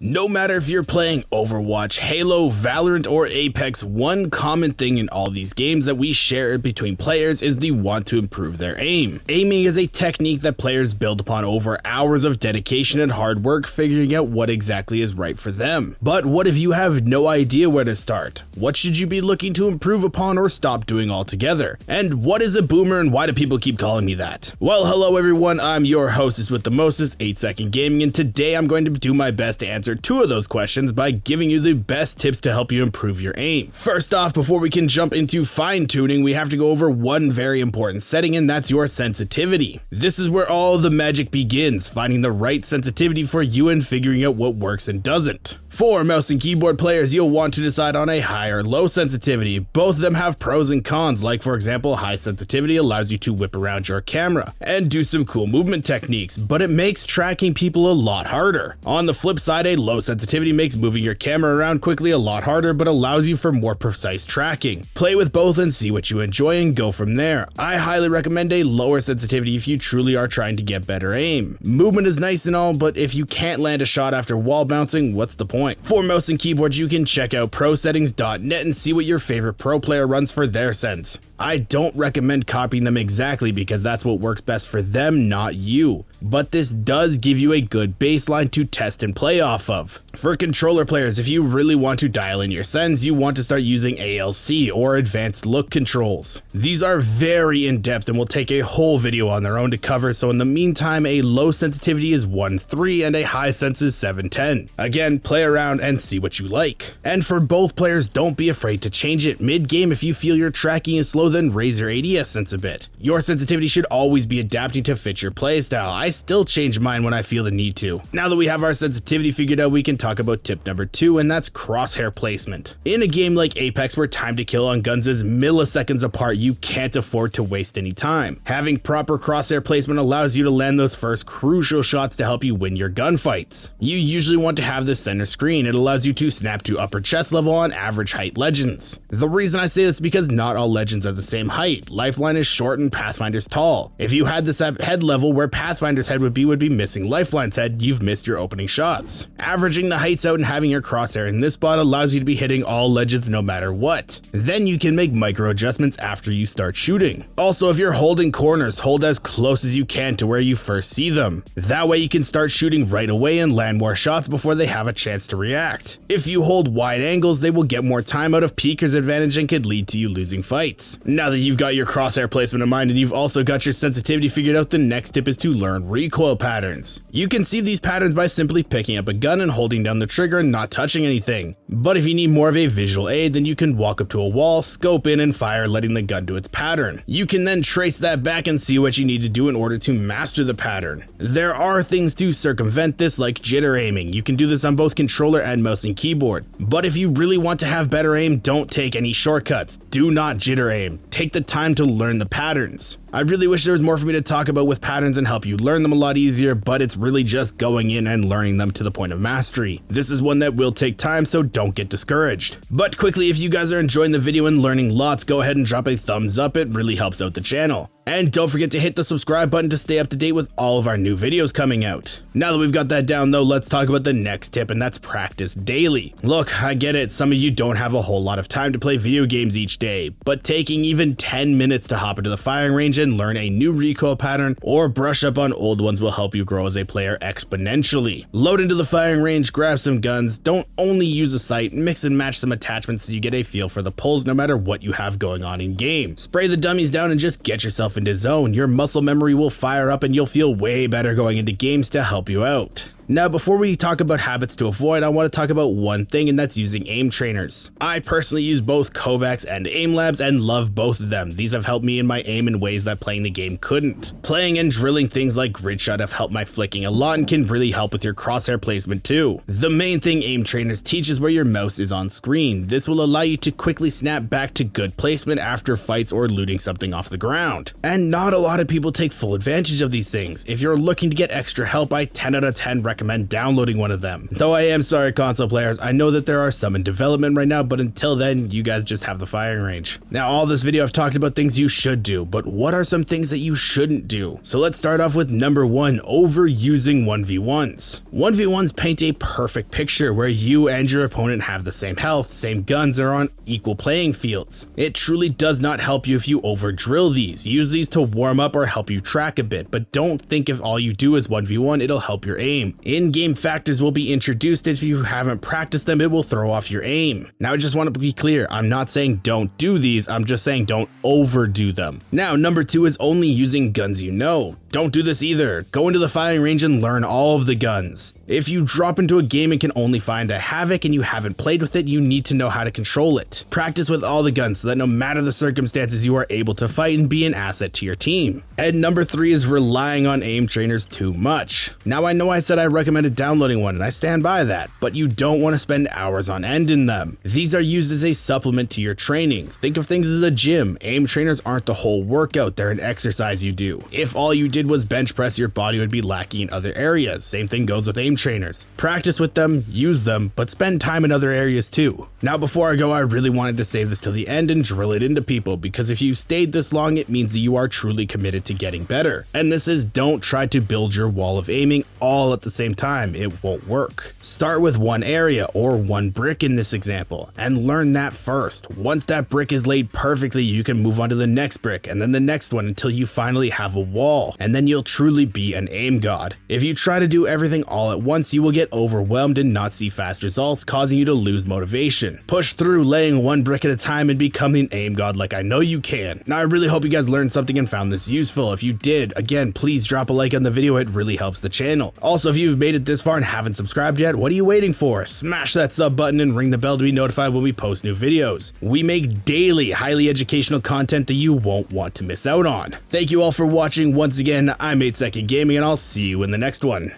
No matter if you're playing Overwatch, Halo, Valorant, or Apex, one common thing in all these games that we share between players is the want to improve their aim. Aiming is a technique that players build upon over hours of dedication and hard work figuring out what exactly is right for them. But what if you have no idea where to start? What should you be looking to improve upon or stop doing altogether? And what is a boomer and why do people keep calling me that? Well, hello everyone, I'm your hostess with the mostest, 8-Second Gaming, and today I'm going to do my best to answer two of those questions by giving you the best tips to help you improve your aim. First off, before we can jump into fine-tuning, we have to go over one very important setting, and that's your sensitivity. This is where all the magic begins, finding the right sensitivity for you and figuring out what works and doesn't. For mouse and keyboard players, you'll want to decide on a high or low sensitivity. Both of them have pros and cons, like for example, high sensitivity allows you to whip around your camera and do some cool movement techniques, but it makes tracking people a lot harder. On the flip side, a low sensitivity makes moving your camera around quickly a lot harder, but allows you for more precise tracking. Play with both and see what you enjoy and go from there. I highly recommend a lower sensitivity if you truly are trying to get better aim. Movement is nice and all, but if you can't land a shot after wall bouncing, what's the point? For mouse and keyboard, you can check out prosettings.net and see what your favorite pro player runs for their sens. I don't recommend copying them exactly because that's what works best for them, not you. But this does give you a good baseline to test and play off of. For controller players, if you really want to dial in your sens, you want to start using ALC or advanced look controls. These are very in-depth and will take a whole video on their own to cover, so in the meantime, a low sensitivity is 1.3 and a high sense is 7.10. Again, play around and see what you like. And for both players, don't be afraid to change it mid-game. If you feel your tracking is slow, then raise your ADS sense a bit. Your sensitivity should always be adapting to fit your playstyle. I still change mine when I feel the need to. Now that we have our sensitivity figured out, we can talk about tip number 2, and that's crosshair placement. In a game like Apex where time to kill on guns is milliseconds apart, you can't afford to waste any time. Having proper crosshair placement allows you to land those first crucial shots to help you win your gunfights. You usually want to have the center screen. It allows you to snap to upper chest level on average height legends. The reason I say this is because not all legends are the same height. Lifeline is short and Pathfinder's tall. If you had this at head level where Pathfinder's head would be missing Lifeline's head, you've missed your opening shots. Averaging the heights out and having your crosshair in this spot allows you to be hitting all legends no matter what. Then you can make micro adjustments after you start shooting. Also, if you're holding corners, hold as close as you can to where you first see them. That way you can start shooting right away and land more shots before they have a chance to react. If you hold wide angles, they will get more time out of peeker's advantage and could lead to you losing fights. Now that you've got your crosshair placement in mind and you've also got your sensitivity figured out, the next tip is to learn recoil patterns. You can see these patterns by simply picking up a gun and holding down the trigger and not touching anything. But if you need more of a visual aid, then you can walk up to a wall, scope in and fire, letting the gun do its pattern. You can then trace that back and see what you need to do in order to master the pattern. There are things to circumvent this, like jitter aiming. You can do this on both controller and mouse and keyboard. But if you really want to have better aim, don't take any shortcuts. Do not jitter aim. Take the time to learn the patterns. I really wish there was more for me to talk about with patterns and help you learn them a lot easier, but it's really just going in and learning them to the point of mastery. This is one that will take time, so don't get discouraged. But quickly, if you guys are enjoying the video and learning lots, go ahead and drop a thumbs up. It really helps out the channel. And don't forget to hit the subscribe button to stay up to date with all of our new videos coming out. Now that we've got that down though, let's talk about the next tip, and that's practice daily. Look, I get it, some of you don't have a whole lot of time to play video games each day, but taking even 10 minutes to hop into the firing range and learn a new recoil pattern or brush up on old ones will help you grow as a player exponentially. Load into the firing range, grab some guns, don't only use a sight, mix and match some attachments so you get a feel for the pulls no matter what you have going on in game. Spray the dummies down and just get yourself into zone. Your muscle memory will fire up and you'll feel way better going into games to help you out. Now, before we talk about habits to avoid, I want to talk about one thing, and that's using aim trainers. I personally use both Kovacs and Aim Labs and love both of them. These have helped me in my aim in ways that playing the game couldn't. Playing and drilling things like grid shot have helped my flicking a lot and can really help with your crosshair placement too. The main thing aim trainers teach is where your mouse is on screen. This will allow you to quickly snap back to good placement after fights or looting something off the ground. And not a lot of people take full advantage of these things. If you're looking to get extra help, I 10 out of 10 recommend recommend downloading one of them. Though I am sorry, console players, I know that there are some in development right now, but until then, you guys just have the firing range. Now, all this video I've talked about things you should do, but what are some things that you shouldn't do? So let's start off with number 1, overusing 1v1s. 1v1s paint a perfect picture where you and your opponent have the same health, same guns, are on equal playing fields. It truly does not help you if you over drill these. Use these to warm up or help you track a bit, but don't think if all you do is 1v1 it'll help your aim. In-game factors will be introduced. If you haven't practiced them, it will throw off your aim. Now I just want to be clear, I'm not saying don't do these, I'm just saying don't overdo them. Now number 2 is only using guns you know. Don't do this either. Go into the firing range and learn all of the guns. If you drop into a game and can only find a Havoc and you haven't played with it, you need to know how to control it. Practice with all the guns so that no matter the circumstances you are able to fight and be an asset to your team. And number 3 is relying on aim trainers too much. Now I know I said I recommended downloading one and I stand by that, but you don't want to spend hours on end in them. These are used as a supplement to your training. Think of things as a gym. Aim trainers aren't the whole workout, they're an exercise you do. If all you did was bench press, your body would be lacking in other areas. Same thing goes with aim trainers. Practice with them, use them, but spend time in other areas too. Now before I go, I really wanted to save this till the end and drill it into people, because if you stayed this long, it means that you are truly committed to getting better. And this is, don't try to build your wall of aiming all at the same time. It won't work. Start with one area or one brick in this example and learn that first. Once that brick is laid perfectly, you can move on to the next brick and then the next one until you finally have a wall, and then you'll truly be an aim god. If you try to do everything all at once, you will get overwhelmed and not see fast results, causing you to lose motivation. Push through, laying one brick at a time and becoming aim god like I know you can. Now I really hope you guys learned something and found this useful. If you did, again, please drop a like on the video, it really helps the channel. Also, if you've made it this far and haven't subscribed yet, what are you waiting for? Smash that sub button and ring the bell to be notified when we post new videos. We make daily, highly educational content that you won't want to miss out on. Thank you all for watching. Once again, I'm 8 Second Gaming and I'll see you in the next one.